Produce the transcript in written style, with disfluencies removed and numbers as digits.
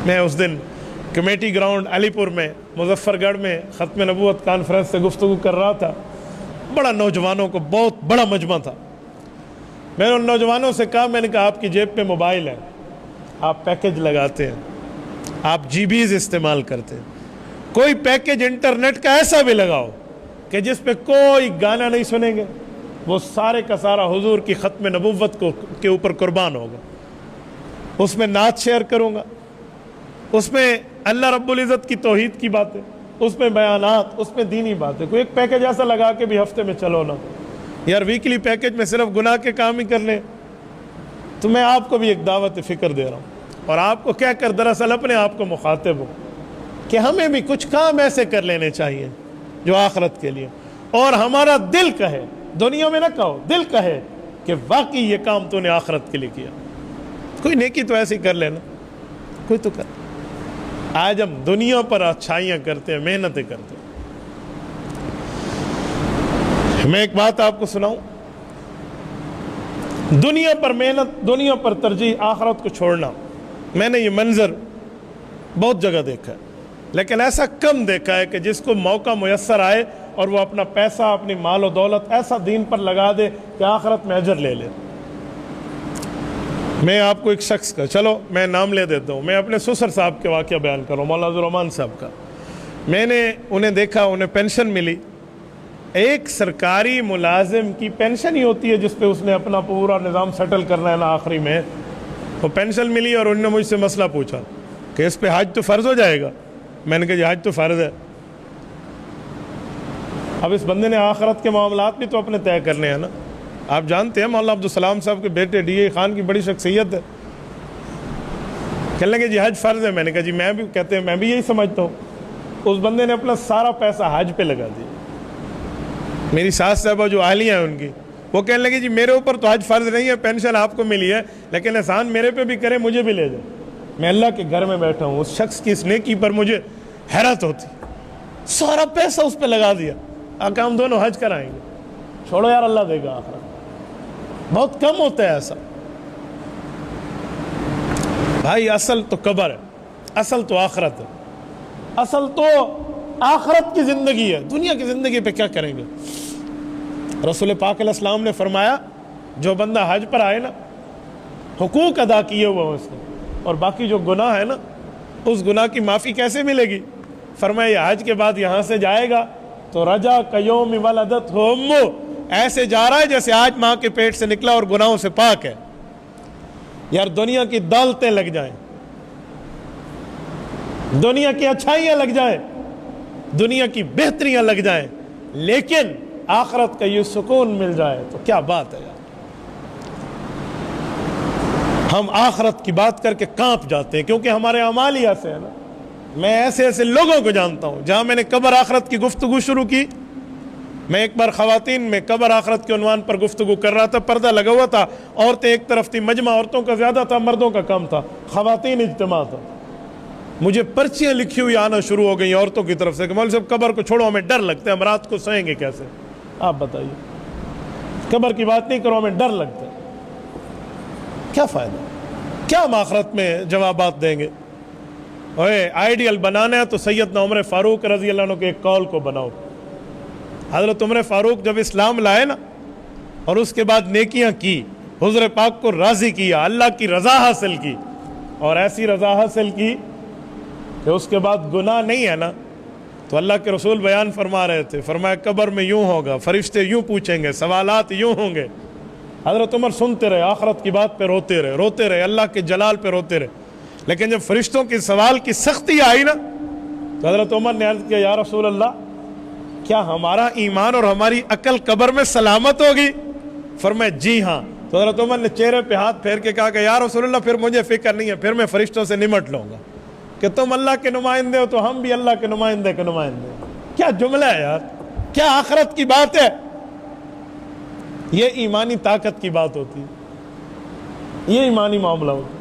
میں اس دن committee ground علی پور میں مظفر گڑھ میں ختم نبوت کانفرنس سے گفتگو کر رہا تھا. بڑا نوجوانوں کو بہت بڑا مجمع تھا. میں نے ان نوجوانوں سے کہا، میں نے کہا آپ کی جیب پہ موبائل ہے، آپ پیکج لگاتے ہیں، آپ جی بیز استعمال کرتے ہیں، کوئی پیکج انٹرنیٹ کا ایسا بھی لگاؤ کہ جس پہ کوئی گانا نہیں سنیں گے، وہ سارے کا سارا حضور کی ختم نبوت کے اوپر قربان ہوگا. اس میں نعت شیئر کروں گا، اس میں اللہ رب العزت کی توحید کی باتیں، اس میں بیانات، اس میں دینی باتیں. کوئی ایک پیکج ایسا لگا کے بھی ہفتے میں چلو نا یار، ویکلی پیکج میں صرف گناہ کے کام ہی کر لیں. تو میں آپ کو بھی ایک دعوت فکر دے رہا ہوں، اور آپ کو کہہ کر دراصل اپنے آپ کو مخاطب ہوں کہ ہمیں بھی کچھ کام ایسے کر لینے چاہیے جو آخرت کے لیے، اور ہمارا دل کہے، دنیا میں نہ کہو، دل کہے کہ واقعی یہ کام تو نے آخرت کے لیے کیا. کوئی نیکی تو ایسی کر لینا، کوئی تو کر. آج ہم دنیا پر اچھائیاں کرتے ہیں، محنتیں کرتے ہیں. میں ایک بات آپ کو سناؤں، دنیا پر محنت، دنیا پر ترجیح، آخرت کو چھوڑنا. میں نے یہ منظر بہت جگہ دیکھا ہے، لیکن ایسا کم دیکھا ہے کہ جس کو موقع میسر آئے اور وہ اپنا پیسہ، اپنی مال و دولت ایسا دین پر لگا دے کہ آخرت میں اجر لے لے. میں آپ کو ایک شخص کا، چلو میں نام لے دیتا ہوں، میں اپنے سسر صاحب کے واقعہ بیان کروں، مولانا عبدالرحمان صاحب کا. میں نے انہیں دیکھا، انہیں پینشن ملی. ایک سرکاری ملازم کی پینشن ہی ہوتی ہے جس پہ اس نے اپنا پورا نظام سیٹل کرنا ہے نا. آخری میں وہ پینشن ملی اور انہوں نے مجھ سے مسئلہ پوچھا کہ اس پہ حج تو فرض ہو جائے گا. میں نے کہا جی حج تو فرض ہے. اب اس بندے نے آخرت کے معاملات بھی تو اپنے طے کرنے ہیں نا. آپ جانتے ہیں مولانا عبدالسلام صاحب کے بیٹے ڈی اے خان کی بڑی شخصیت ہے. کہنے لگے جی حج فرض ہے. میں نے کہا جی میں بھی، کہتے ہیں میں بھی یہی سمجھتا ہوں. اس بندے نے اپنا سارا پیسہ حج پہ لگا دیا. میری ساس صاحبہ جو اہلیہ ہیں ان کی، وہ کہنے لگی جی میرے اوپر تو حج فرض نہیں ہے، پینشن آپ کو ملی ہے، لیکن احسان میرے پہ بھی کرے، مجھے بھی لے جائے. میں اللہ کے گھر میں بیٹھا ہوں، اس شخص کی اس نیکی پر مجھے حیرت ہوتی. سارا پیسہ اس پہ لگا دیا، آقا ہم دونوں حج کرائیں گے. چھوڑو یار، اللہ دے گا آخرت. بہت کم ہوتا ہے ایسا. بھائی اصل تو قبر ہے، اصل تو آخرت ہے، اصل تو آخرت کی زندگی ہے. دنیا کی زندگی پہ کیا کریں گے؟ رسول پاک علیہ السلام نے فرمایا جو بندہ حج پر آئے نا، حقوق ادا کیے ہوا اس نے، اور باقی جو گناہ ہے نا، اس گناہ کی معافی کیسے ملے گی؟ فرمایا یہ حج کے بعد یہاں سے جائے گا تو رجا قیوم ولدت امہ، ایسے جا رہا ہے جیسے آج ماں کے پیٹ سے نکلا اور گناہوں سے پاک ہے. یار دنیا کی دولتیں لگ جائیں، دنیا کی اچھائیاں لگ جائیں، دنیا کی بہتریاں لگ جائیں، لیکن آخرت کا یہ سکون مل جائے تو کیا بات ہے یار. ہم آخرت کی بات کر کے کانپ جاتے ہیں کیونکہ ہمارے اعمال ہی ایسے ہیں نا. میں ایسے ایسے لوگوں کو جانتا ہوں. جہاں میں نے قبر آخرت کی گفتگو شروع کی، میں ایک بار خواتین میں قبر آخرت کے عنوان پر گفتگو کر رہا تھا، پردہ لگا ہوا تھا، عورتیں ایک طرف تھی، مجمع عورتوں کا زیادہ تھا، مردوں کا کم تھا، خواتین اجتماع تھا. مجھے پرچیاں لکھی ہوئی آنا شروع ہو گئی عورتوں کی طرف سے کہ مولوی صاحب قبر کو چھوڑو، ہمیں ڈر لگتا ہے، ہم رات کو سوئیں گے کیسے؟ آپ بتائیے. قبر کی بات نہیں کرو، ہمیں ڈر لگتا ہے. کیا فائدہ؟ کیا ہم آخرت میں جوابات دیں گے؟ آئیڈیل بنانا ہے تو سیدنا عمر فاروق رضی اللہ عنہ کے ایک قول کو بناؤ. حضرت عمر فاروق جب اسلام لائے نا اور اس کے بعد نیکیاں کی، حضور پاک کو راضی کیا، اللہ کی رضا حاصل کی، اور ایسی رضا حاصل کی کہ اس کے بعد گناہ نہیں ہے نا، تو اللہ کے رسول بیان فرما رہے تھے، فرمایا قبر میں یوں ہوگا، فرشتے یوں پوچھیں گے، سوالات یوں ہوں گے. حضرت عمر سنتے رہے، آخرت کی بات پہ روتے رہے، اللہ کے جلال پہ روتے رہے. لیکن جب فرشتوں کے سوال کی سختی آئی نا تو حضرت عمر نے عرض کیا، یا رسول اللہ کیا ہمارا ایمان اور ہماری عقل قبر میں سلامت ہوگی؟ فرمایا جی ہاں. تو حضرت عمر نے چہرے پہ ہاتھ پھیر کے کہا کہ یا رسول اللہ پھر مجھے فکر نہیں ہے، پھر میں فرشتوں سے نمٹ لوں گا کہ تم اللہ کے نمائندے ہو تو ہم بھی اللہ کے نمائندے کے نمائندے. کیا جملہ ہے یار، کیا آخرت کی بات ہے. یہ ایمانی طاقت کی بات ہوتی ہے، یہ ایمانی معاملہ ہوتا ہے.